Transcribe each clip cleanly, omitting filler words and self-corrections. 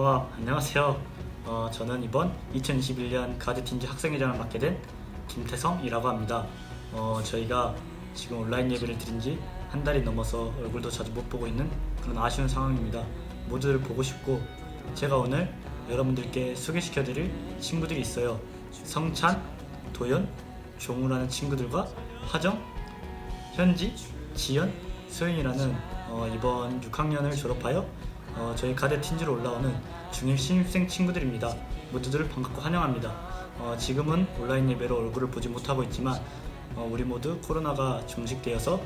안녕하세요. 저는 이번 2021년 가드틴즈 학생회장을 맡게 된 김태성이라고 합니다. 저희가 지금 온라인 예배를 드린 지 한 달이 넘어서 얼굴도 자주 못 보고 있는 그런 아쉬운 상황입니다. 모두를 보고 싶고, 제가 오늘 여러분들께 소개시켜드릴 친구들이 있어요. 성찬, 도연, 종우라는 친구들과 하정, 현지, 지연, 소윤이라는 이번 6학년을 졸업하여 저희 가드틴즈로 올라오는 중1 신입생 친구들입니다. 모두들 반갑고 환영합니다. 지금은 온라인 예배로 얼굴을 보지 못하고 있지만 우리 모두 코로나가 종식되어서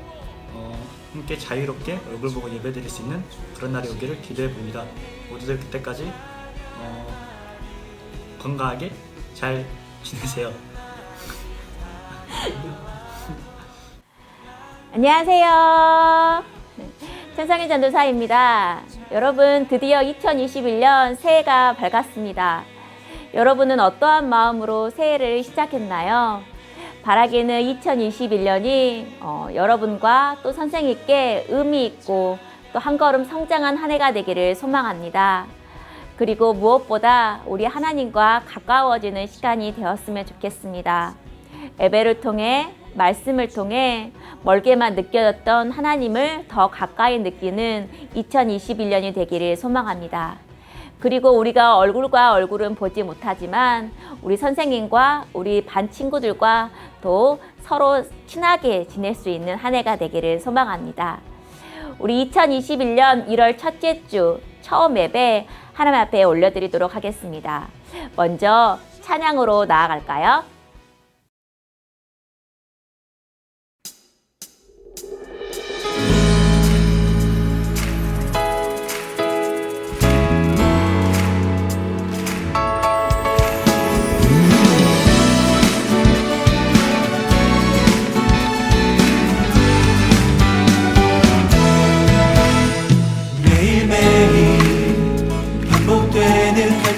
함께 자유롭게 얼굴 보고 예배 드릴 수 있는 그런 날이 오기를 기대해 봅니다. 모두들 그때까지 건강하게 잘 지내세요. 안녕하세요. 천성희 전도사입니다. 여러분, 드디어 2021년 새해가 밝았습니다. 여러분은 어떠한 마음으로 새해를 시작했나요? 바라기는 2021년이 여러분과 또 선생님께 의미 있고 또 한 걸음 성장한 한 해가 되기를 소망합니다. 그리고 무엇보다 우리 하나님과 가까워지는 시간이 되었으면 좋겠습니다. 예배를 통해, 말씀을 통해 멀게만 느껴졌던 하나님을 더 가까이 느끼는 2021년이 되기를 소망합니다. 그리고 우리가 얼굴과 얼굴은 보지 못하지만 우리 선생님과 우리 반 친구들과 또 서로 친하게 지낼 수 있는 한 해가 되기를 소망합니다. 우리 2021년 1월 첫째 주 처음 예배 하나님 앞에 올려드리도록 하겠습니다. 먼저 찬양으로 나아갈까요?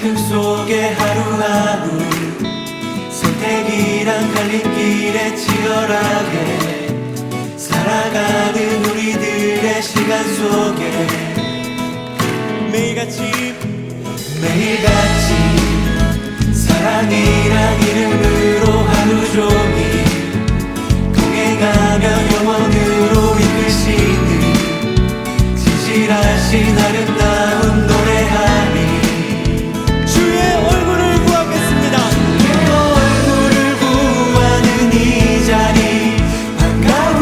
갈등 속에 하루하루 선택이란 갈림길에 치열하게 살아가는 우리들의 시간 속에 매일같이 사랑이란 이름으로 하루 종일 동행하며 영원으로 이끄시는 진실하신 아름다운 노래하니 주의 얼굴을 구하겠습니다. 주의 얼굴을 구하는 이 자리, 반가운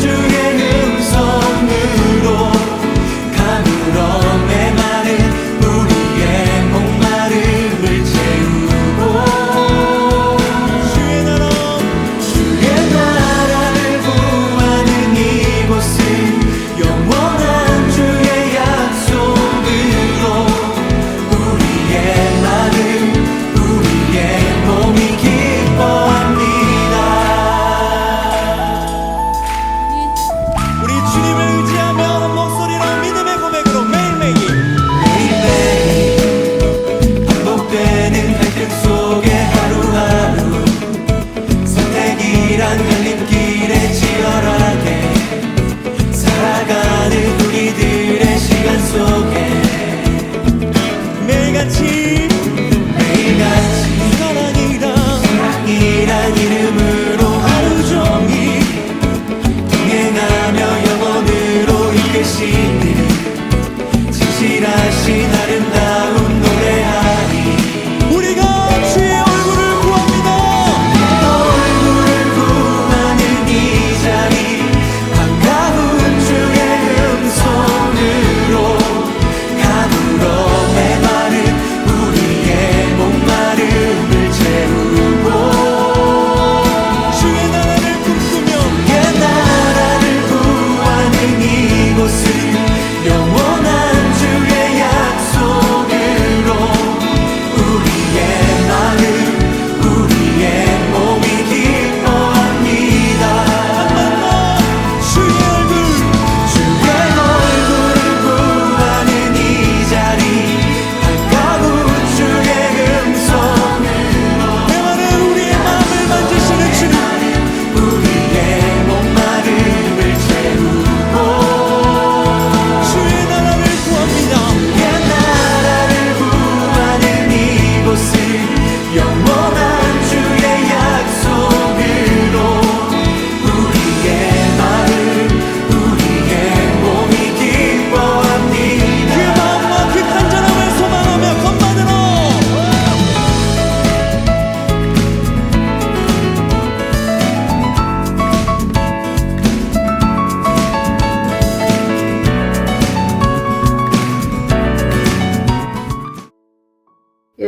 주의 음성으로 가물어 메마른 우리의 목마른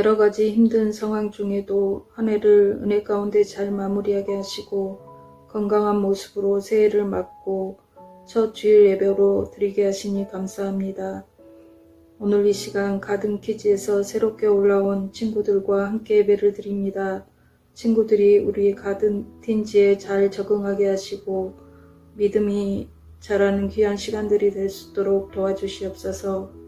여러 가지 힘든 상황 중에도 한 해를 은혜 가운데 잘 마무리하게 하시고 건강한 모습으로 새해를 맞고 첫 주일 예배로 드리게 하시니 감사합니다. 오늘 이 시간 가든 키즈에서 새롭게 올라온 친구들과 함께 예배를 드립니다. 친구들이 우리 가든 틴지에 잘 적응하게 하시고 믿음이 자라는 귀한 시간들이 될 수 있도록 도와주시옵소서.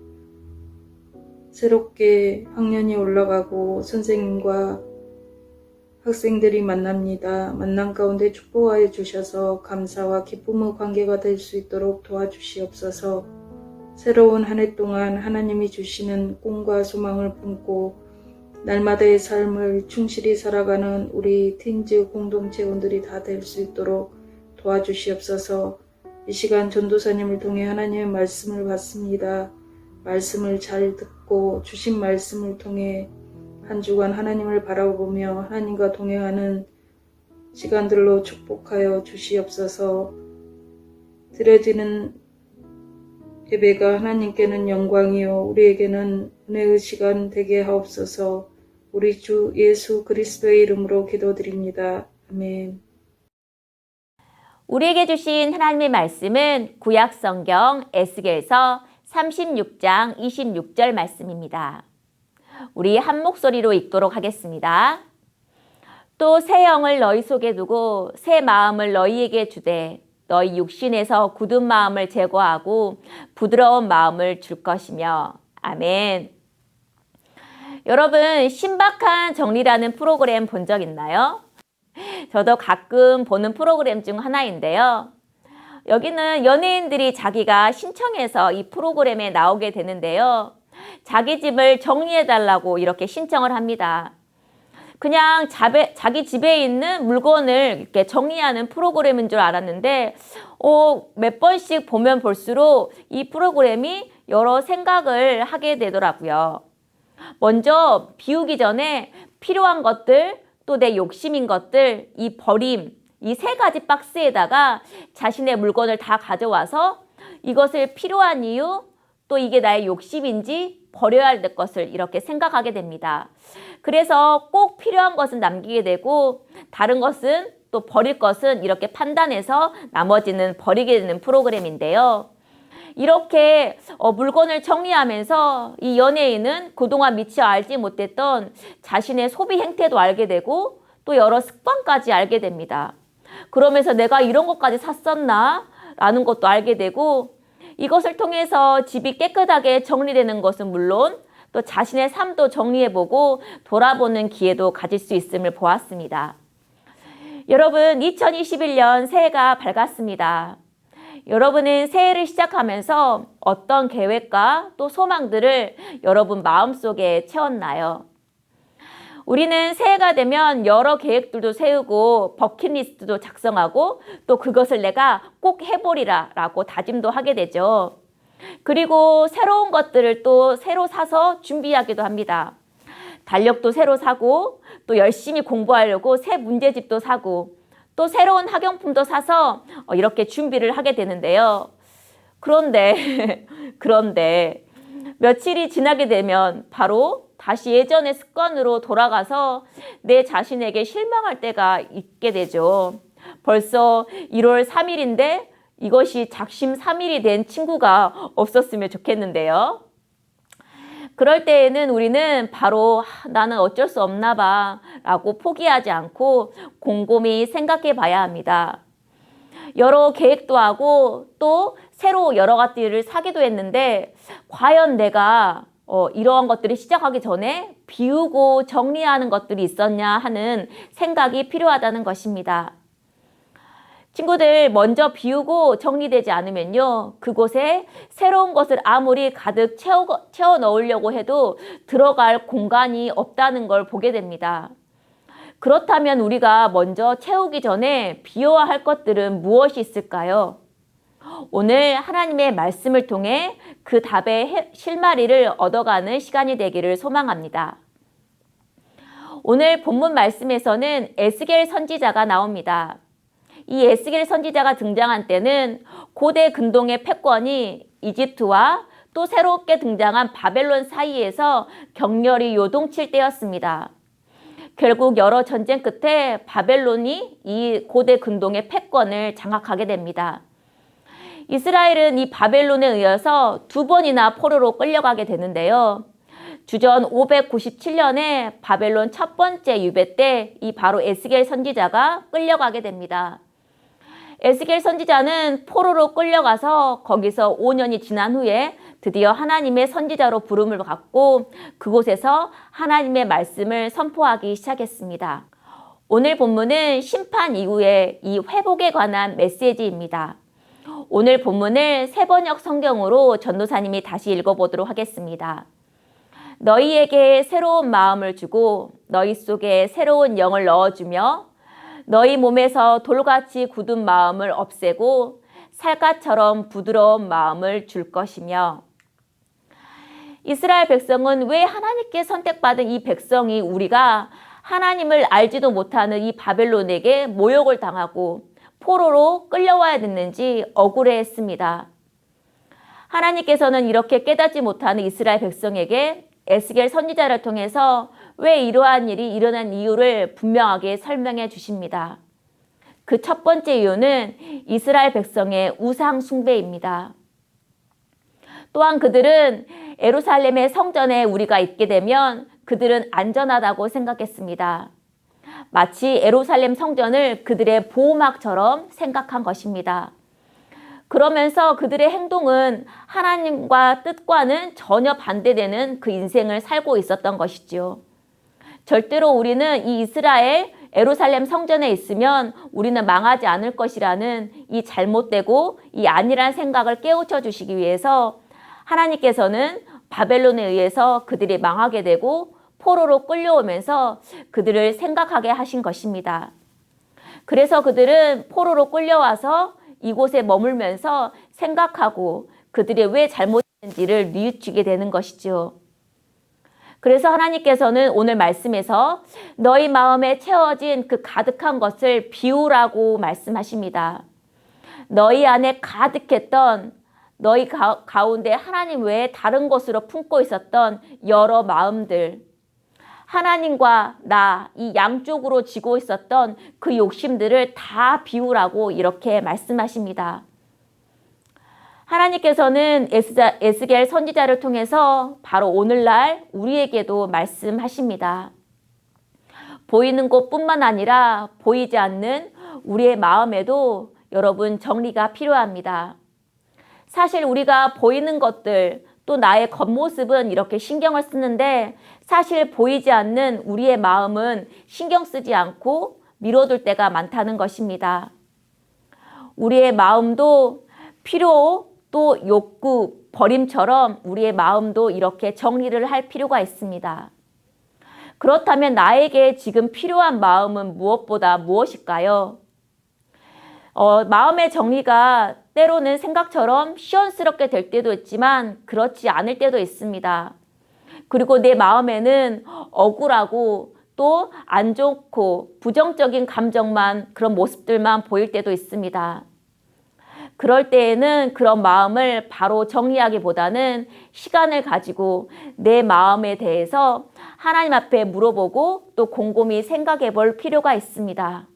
새롭게 학년이 올라가고 선생님과 학생들이 만납니다. 만남 가운데 축복하여 주셔서 감사와 기쁨의 관계가 될 수 있도록 도와주시옵소서. 새로운 한 해 동안 하나님이 주시는 꿈과 소망을 품고 날마다의 삶을 충실히 살아가는 우리 틴즈 공동체원들이 다 될 수 있도록 도와주시옵소서. 이 시간 전도사님을 통해 하나님의 말씀을 받습니다. 말씀을 잘 듣고 주신 말씀을 통해 한 주간 하나님을 바라보며 하나님과 동행하는 시간들로 축복하여 주시옵소서. 드려지는 예배가 하나님께는 영광이요 우리에게는 은혜의 시간 되게 하옵소서. 우리 주 예수 그리스도의 이름으로 기도드립니다. 아멘. 우리에게 주신 하나님의 말씀은 구약 성경 에스겔서 36장 26절 말씀입니다. 우리 한 목소리로 읽도록 하겠습니다. 또 새 영을 너희 속에 두고 새 마음을 너희에게 주되 너희 육신에서 굳은 마음을 제거하고 부드러운 마음을 줄 것이며. 아멘. 여러분, 신박한 정리라는 프로그램 본 적 있나요? 저도 가끔 보는 프로그램 중 하나인데요. 여기는 연예인들이 자기가 신청해서 이 프로그램에 나오게 되는데요. 자기 집을 정리해달라고 이렇게 신청을 합니다. 그냥 자기 집에 있는 물건을 이렇게 정리하는 프로그램인 줄 알았는데 몇 번씩 보면 볼수록 이 프로그램이 여러 생각을 하게 되더라고요. 먼저 비우기 전에 필요한 것들, 또 내 욕심인 것들, 이 버림, 이 세 가지 박스에다가 자신의 물건을 다 가져와서 이것을 필요한 이유, 또 이게 나의 욕심인지 버려야 할 것을 이렇게 생각하게 됩니다. 그래서 꼭 필요한 것은 남기게 되고 다른 것은 또 버릴 것은 이렇게 판단해서 나머지는 버리게 되는 프로그램인데요. 이렇게 물건을 정리하면서 이 연예인은 그동안 미처 알지 못했던 자신의 소비 행태도 알게 되고 또 여러 습관까지 알게 됩니다. 그러면서 내가 이런 것까지 샀었나? 라는 것도 알게 되고 이것을 통해서 집이 깨끗하게 정리되는 것은 물론 또 자신의 삶도 정리해보고 돌아보는 기회도 가질 수 있음을 보았습니다. 여러분, 2021년 새해가 밝았습니다. 여러분은 새해를 시작하면서 어떤 계획과 또 소망들을 여러분 마음속에 채웠나요? 우리는 새해가 되면 여러 계획들도 세우고 버킷리스트도 작성하고 또 그것을 내가 꼭 해보리라 라고 다짐도 하게 되죠. 그리고 새로운 것들을 또 새로 사서 준비하기도 합니다. 달력도 새로 사고 또 열심히 공부하려고 새 문제집도 사고 또 새로운 학용품도 사서 이렇게 준비를 하게 되는데요. 그런데 며칠이 지나게 되면 바로 다시 예전의 습관으로 돌아가서 내 자신에게 실망할 때가 있게 되죠. 벌써 1월 3일인데 이것이 작심 3일이 된 친구가 없었으면 좋겠는데요. 그럴 때에는 우리는 바로 나는 어쩔 수 없나 봐 라고 포기하지 않고 곰곰이 생각해 봐야 합니다. 여러 계획도 하고 또 새로 여러 가지를 사기도 했는데 과연 내가 이러한 것들을 시작하기 전에 비우고 정리하는 것들이 있었냐 하는 생각이 필요하다는 것입니다. 친구들, 먼저 비우고 정리되지 않으면요, 그곳에 새로운 것을 아무리 가득 채워 넣으려고 해도 들어갈 공간이 없다는 걸 보게 됩니다. 그렇다면 우리가 먼저 채우기 전에 비워야 할 것들은 무엇이 있을까요? 오늘 하나님의 말씀을 통해 그 답의 실마리를 얻어가는 시간이 되기를 소망합니다. 오늘 본문 말씀에서는 에스겔 선지자가 나옵니다. 이 에스겔 선지자가 등장한 때는 고대 근동의 패권이 이집트와 또 새롭게 등장한 바벨론 사이에서 격렬히 요동칠 때였습니다. 결국 여러 전쟁 끝에 바벨론이 이 고대 근동의 패권을 장악하게 됩니다. 이스라엘은 이 바벨론에 의해서 2번이나 포로로 끌려가게 되는데요. 주전 597년에 바벨론 첫 번째 유배 때 이 바로 에스겔 선지자가 끌려가게 됩니다. 에스겔 선지자는 포로로 끌려가서 거기서 5년이 지난 후에 드디어 하나님의 선지자로 부름을 받고 그곳에서 하나님의 말씀을 선포하기 시작했습니다. 오늘 본문은 심판 이후에 이 회복에 관한 메시지입니다. 오늘 본문을 세번역 성경으로 전도사님이 다시 읽어보도록 하겠습니다. 너희에게 새로운 마음을 주고 너희 속에 새로운 영을 넣어주며 너희 몸에서 돌같이 굳은 마음을 없애고 살갗처럼 부드러운 마음을 줄 것이며. 이스라엘 백성은 왜 하나님께 선택받은 이 백성이 우리가 하나님을 알지도 못하는 이 바벨론에게 모욕을 당하고 포로로 끌려와야 됐는지 억울해했습니다. 하나님께서는 이렇게 깨닫지 못하는 이스라엘 백성에게 에스겔 선지자를 통해서 왜 이러한 일이 일어난 이유를 분명하게 설명해 주십니다. 그 첫 번째 이유는 이스라엘 백성의 우상 숭배입니다. 또한 그들은 예루살렘의 성전에 우리가 있게 되면 그들은 안전하다고 생각했습니다. 마치 예루살렘 성전을 그들의 보호막처럼 생각한 것입니다. 그러면서 그들의 행동은 하나님과 뜻과는 전혀 반대되는 그 인생을 살고 있었던 것이죠. 절대로 우리는 이 이스라엘 예루살렘 성전에 있으면 우리는 망하지 않을 것이라는 이 잘못되고 이 아니란 생각을 깨우쳐 주시기 위해서 하나님께서는 바벨론에 의해서 그들이 망하게 되고 포로로 끌려오면서 그들을 생각하게 하신 것입니다. 그래서 그들은 포로로 끌려와서 이곳에 머물면서 생각하고 그들이 왜 잘못했는지를 뉘우치게 되는 것이죠. 그래서 하나님께서는 오늘 말씀에서 너희 마음에 채워진 그 가득한 것을 비우라고 말씀하십니다. 너희 안에 가득했던 너희 가운데 하나님 외에 다른 것으로 품고 있었던 여러 마음들, 하나님과 나 이 양쪽으로 지고 있었던 그 욕심들을 다 비우라고 이렇게 말씀하십니다. 하나님께서는 에스겔 선지자를 통해서 바로 오늘날 우리에게도 말씀하십니다. 보이는 곳뿐만 아니라 보이지 않는 우리의 마음에도 여러분 정리가 필요합니다. 사실 우리가 보이는 것들 또 나의 겉모습은 이렇게 신경을 쓰는데 사실 보이지 않는 우리의 마음은 신경 쓰지 않고 미뤄둘 때가 많다는 것입니다. 우리의 마음도 필요 또 욕구, 버림처럼 우리의 마음도 이렇게 정리를 할 필요가 있습니다. 그렇다면 나에게 지금 필요한 마음은 무엇보다 무엇일까요? 마음의 정리가 때로는 생각처럼 시원스럽게 될 때도 있지만 그렇지 않을 때도 있습니다. 그리고 내 마음에는 억울하고 또 안 좋고 부정적인 감정만 그런 모습들만 보일 때도 있습니다. 그럴 때에는 그런 마음을 바로 정리하기보다는 시간을 가지고 내 마음에 대해서 하나님 앞에 물어보고 또 곰곰이 생각해 볼 필요가 있습니다.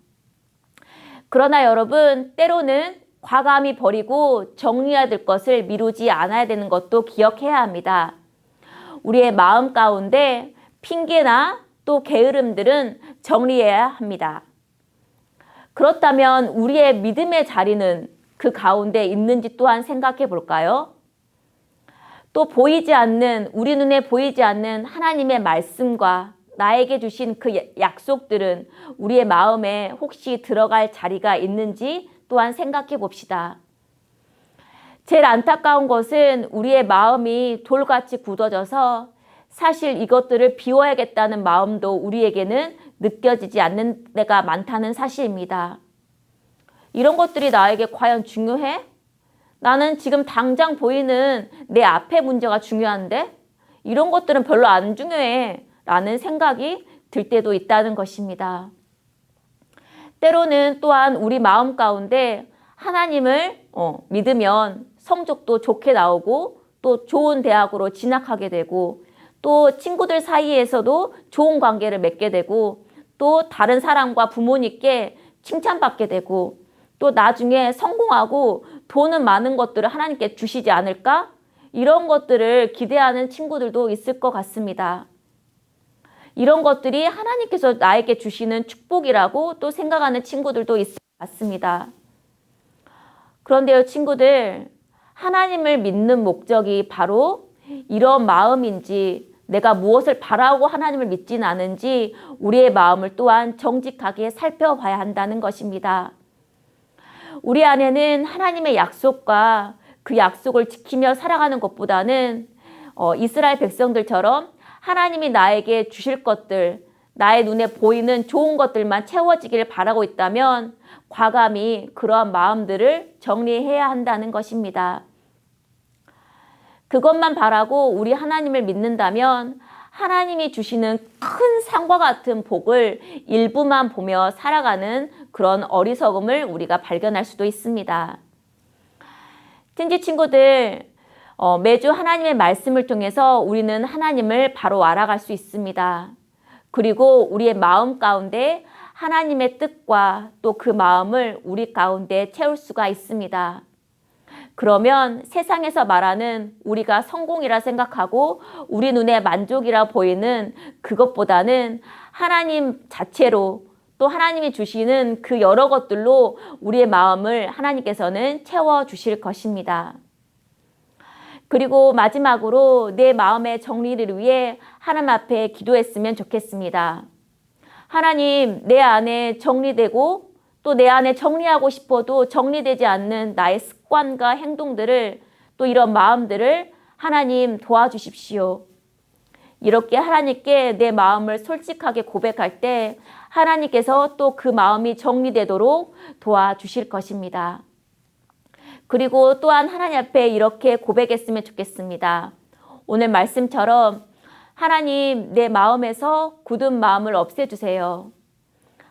그러나 여러분, 때로는 과감히 버리고 정리해야 될 것을 미루지 않아야 되는 것도 기억해야 합니다. 우리의 마음 가운데 핑계나 또 게으름들은 정리해야 합니다. 그렇다면 우리의 믿음의 자리는 그 가운데 있는지 또한 생각해 볼까요? 또 보이지 않는, 우리 눈에 보이지 않는 하나님의 말씀과 나에게 주신 그 약속들은 우리의 마음에 혹시 들어갈 자리가 있는지 또한 생각해 봅시다. 제일 안타까운 것은 우리의 마음이 돌같이 굳어져서 사실 이것들을 비워야겠다는 마음도 우리에게는 느껴지지 않는 때가 많다는 사실입니다. 이런 것들이 나에게 과연 중요해? 나는 지금 당장 보이는 내 앞의 문제가 중요한데 이런 것들은 별로 안 중요해 라는 생각이 들 때도 있다는 것입니다. 때로는 또한 우리 마음 가운데 하나님을 믿으면 성적도 좋게 나오고 또 좋은 대학으로 진학하게 되고 또 친구들 사이에서도 좋은 관계를 맺게 되고 또 다른 사람과 부모님께 칭찬받게 되고 또 나중에 성공하고 돈은 많은 것들을 하나님께 주시지 않을까? 이런 것들을 기대하는 친구들도 있을 것 같습니다. 이런 것들이 하나님께서 나에게 주시는 축복이라고 또 생각하는 친구들도 있을 것 같습니다. 그런데요, 친구들, 하나님을 믿는 목적이 바로 이런 마음인지 내가 무엇을 바라고 하나님을 믿지는 않은지 우리의 마음을 또한 정직하게 살펴봐야 한다는 것입니다. 우리 안에는 하나님의 약속과 그 약속을 지키며 살아가는 것보다는 이스라엘 백성들처럼 하나님이 나에게 주실 것들, 나의 눈에 보이는 좋은 것들만 채워지길 바라고 있다면 과감히 그러한 마음들을 정리해야 한다는 것입니다. 그것만 바라고 우리 하나님을 믿는다면 하나님이 주시는 큰 산과 같은 복을 일부만 보며 살아가는 그런 어리석음을 우리가 발견할 수도 있습니다. 친지 친구들, 매주 하나님의 말씀을 통해서 우리는 하나님을 바로 알아갈 수 있습니다. 그리고 우리의 마음 가운데 하나님의 뜻과 또 그 마음을 우리 가운데 채울 수가 있습니다. 그러면 세상에서 말하는 우리가 성공이라 생각하고 우리 눈에 만족이라 보이는 그것보다는 하나님 자체로 또 하나님이 주시는 그 여러 것들로 우리의 마음을 하나님께서는 채워주실 것입니다. 그리고 마지막으로 내 마음의 정리를 위해 하나님 앞에 기도했으면 좋겠습니다. 하나님, 내 안에 정리되고 또 내 안에 정리하고 싶어도 정리되지 않는 나의 습관과 행동들을 또 이런 마음들을 하나님 도와주십시오. 이렇게 하나님께 내 마음을 솔직하게 고백할 때 하나님께서 또 그 마음이 정리되도록 도와주실 것입니다. 그리고 또한 하나님 앞에 이렇게 고백했으면 좋겠습니다. 오늘 말씀처럼 하나님, 내 마음에서 굳은 마음을 없애주세요.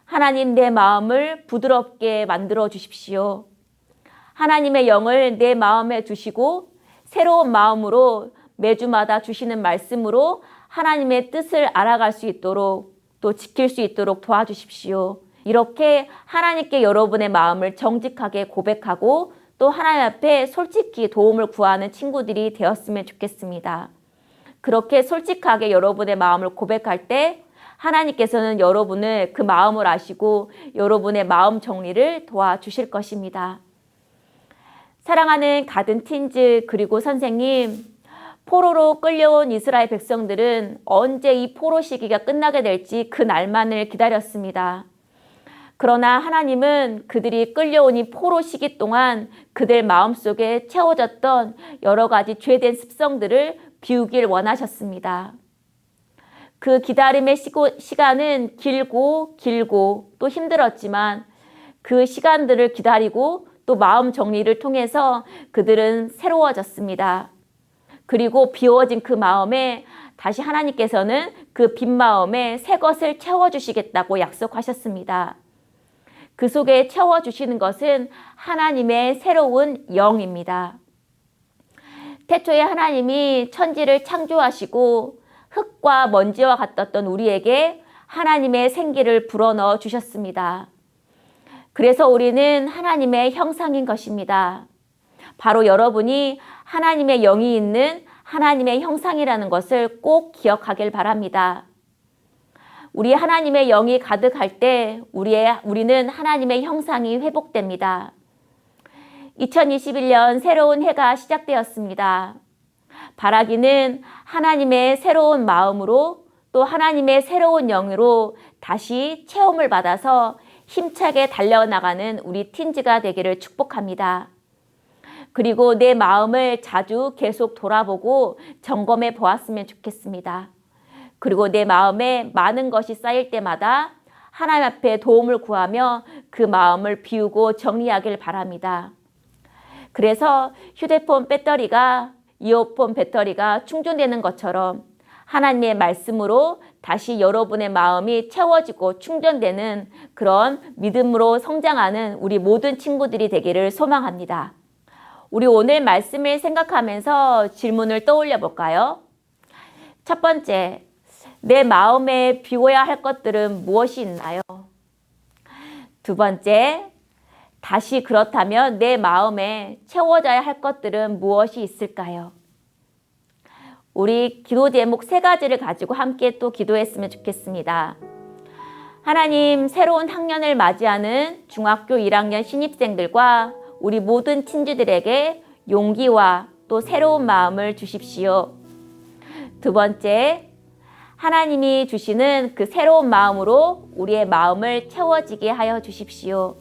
하나님, 내 마음을 부드럽게 만들어 주십시오. 하나님의 영을 내 마음에 주시고 새로운 마음으로 매주마다 주시는 말씀으로 하나님의 뜻을 알아갈 수 있도록 또 지킬 수 있도록 도와주십시오. 이렇게 하나님께 여러분의 마음을 정직하게 고백하고 또 하나님 앞에 솔직히 도움을 구하는 친구들이 되었으면 좋겠습니다. 그렇게 솔직하게 여러분의 마음을 고백할 때 하나님께서는 여러분을 그 마음을 아시고 여러분의 마음 정리를 도와주실 것입니다. 사랑하는 가든 틴즈 그리고 선생님, 포로로 끌려온 이스라엘 백성들은 언제 이 포로 시기가 끝나게 될지 그 날만을 기다렸습니다. 그러나 하나님은 그들이 끌려온 이 포로 시기 동안 그들 마음속에 채워졌던 여러 가지 죄된 습성들을 비우길 원하셨습니다. 그 기다림의 시간은 길고 또 힘들었지만 그 시간들을 기다리고 또 마음 정리를 통해서 그들은 새로워졌습니다. 그리고 비워진 그 마음에 다시 하나님께서는 그 빈 마음에 새 것을 채워주시겠다고 약속하셨습니다. 그 속에 채워주시는 것은 하나님의 새로운 영입니다. 태초에 하나님이 천지를 창조하시고 흙과 먼지와 같았던 우리에게 하나님의 생기를 불어넣어 주셨습니다. 그래서 우리는 하나님의 형상인 것입니다. 바로 여러분이 하나님의 영이 있는 하나님의 형상이라는 것을 꼭 기억하길 바랍니다. 우리 하나님의 영이 가득할 때 우리는 하나님의 형상이 회복됩니다. 2021년 새로운 해가 시작되었습니다. 바라기는 하나님의 새로운 마음으로 또 하나님의 새로운 영으로 다시 체험을 받아서 힘차게 달려나가는 우리 틴즈가 되기를 축복합니다. 그리고 내 마음을 자주 계속 돌아보고 점검해 보았으면 좋겠습니다. 그리고 내 마음에 많은 것이 쌓일 때마다 하나님 앞에 도움을 구하며 그 마음을 비우고 정리하길 바랍니다. 그래서 휴대폰 배터리가 이어폰 배터리가 충전되는 것처럼 하나님의 말씀으로 다시 여러분의 마음이 채워지고 충전되는 그런 믿음으로 성장하는 우리 모든 친구들이 되기를 소망합니다. 우리 오늘 말씀을 생각하면서 질문을 떠올려 볼까요? 첫 번째, 내 마음에 비워야 할 것들은 무엇이 있나요? 두 번째, 다시 그렇다면 내 마음에 채워져야 할 것들은 무엇이 있을까요? 우리 기도 제목 3가지를 가지고 함께 또 기도했으면 좋겠습니다. 하나님, 새로운 학년을 맞이하는 중학교 1학년 신입생들과 우리 모든 친지들에게 용기와 또 새로운 마음을 주십시오. 두 번째, 하나님이 주시는 그 새로운 마음으로 우리의 마음을 채워지게 하여 주십시오.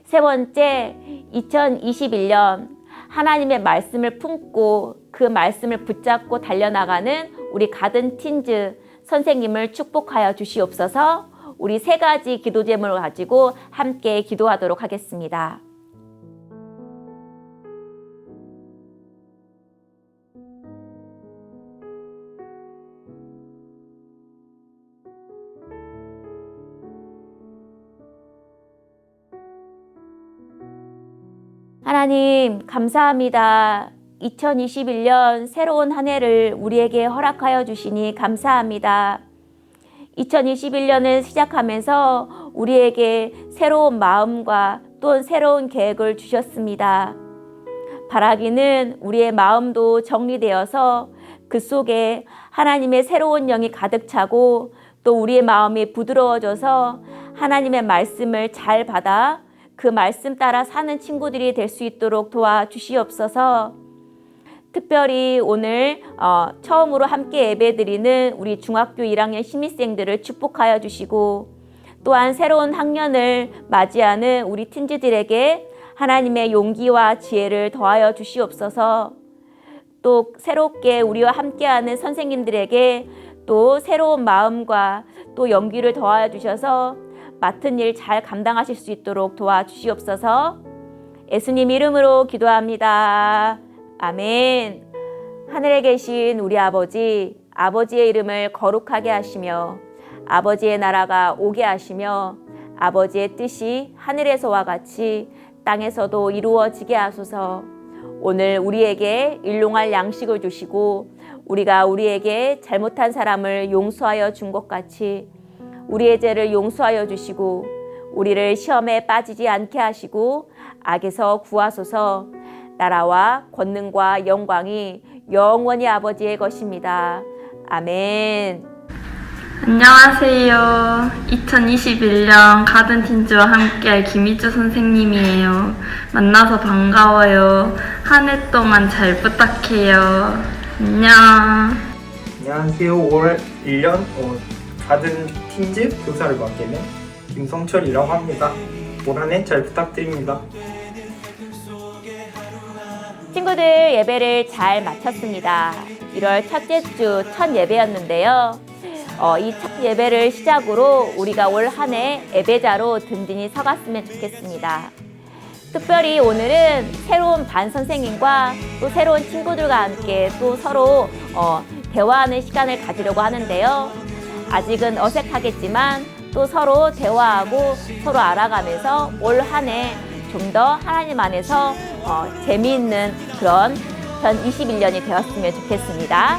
세 번째, 2021년 하나님의 말씀을 품고 그 말씀을 붙잡고 달려나가는 우리 가든틴즈 선생님을 축복하여 주시옵소서. 우리 3가지 기도 제목을 가지고 함께 기도하도록 하겠습니다. 하나님, 감사합니다. 2021년 새로운 한 해를 우리에게 허락하여 주시니 감사합니다. 2021년을 시작하면서 우리에게 새로운 마음과 또 새로운 계획을 주셨습니다. 바라기는 우리의 마음도 정리되어서 그 속에 하나님의 새로운 영이 가득 차고 또 우리의 마음이 부드러워져서 하나님의 말씀을 잘 받아 그 말씀 따라 사는 친구들이 될 수 있도록 도와주시옵소서. 특별히 오늘 처음으로 함께 예배드리는 우리 중학교 1학년 신입생들을 축복하여 주시고 또한 새로운 학년을 맞이하는 우리 틴즈들에게 하나님의 용기와 지혜를 더하여 주시옵소서. 또 새롭게 우리와 함께하는 선생님들에게 또 새로운 마음과 또 용기를 더하여 주셔서 맡은 일 잘 감당하실 수 있도록 도와주시옵소서. 예수님 이름으로 기도합니다. 아멘. 하늘에 계신 우리 아버지, 아버지의 이름을 거룩하게 하시며 아버지의 나라가 오게 하시며 아버지의 뜻이 하늘에서와 같이 땅에서도 이루어지게 하소서. 오늘 우리에게 일용할 양식을 주시고 우리가 우리에게 잘못한 사람을 용서하여 준 것 같이 우리의 죄를 용서하여 주시고 우리를 시험에 빠지지 않게 하시고 악에서 구하소서. 나라와 권능과 영광이 영원히 아버지의 것입니다. 아멘. 안녕하세요. 2021년 가든틴즈와 함께할 김희주 선생님이에요. 만나서 반가워요. 한 해 동안 잘 부탁해요. 안녕. 안녕하세요. 5월 1년 가든틴즈 교사를 맡게 된 김성철이라고 합니다. 올 한 해 잘 부탁드립니다. 친구들, 예배를 잘 마쳤습니다. 1월 첫째 주 첫 예배였는데요. 이 첫 예배를 시작으로 우리가 올 한 해 예배자로 든든히 서갔으면 좋겠습니다. 특별히 오늘은 새로운 반 선생님과 또 새로운 친구들과 함께 또 서로 대화하는 시간을 가지려고 하는데요. 아직은 어색하겠지만 또 서로 대화하고 서로 알아가면서 올 한 해 좀 더 하나님 안에서 재미있는 그런 2021년이 되었으면 좋겠습니다.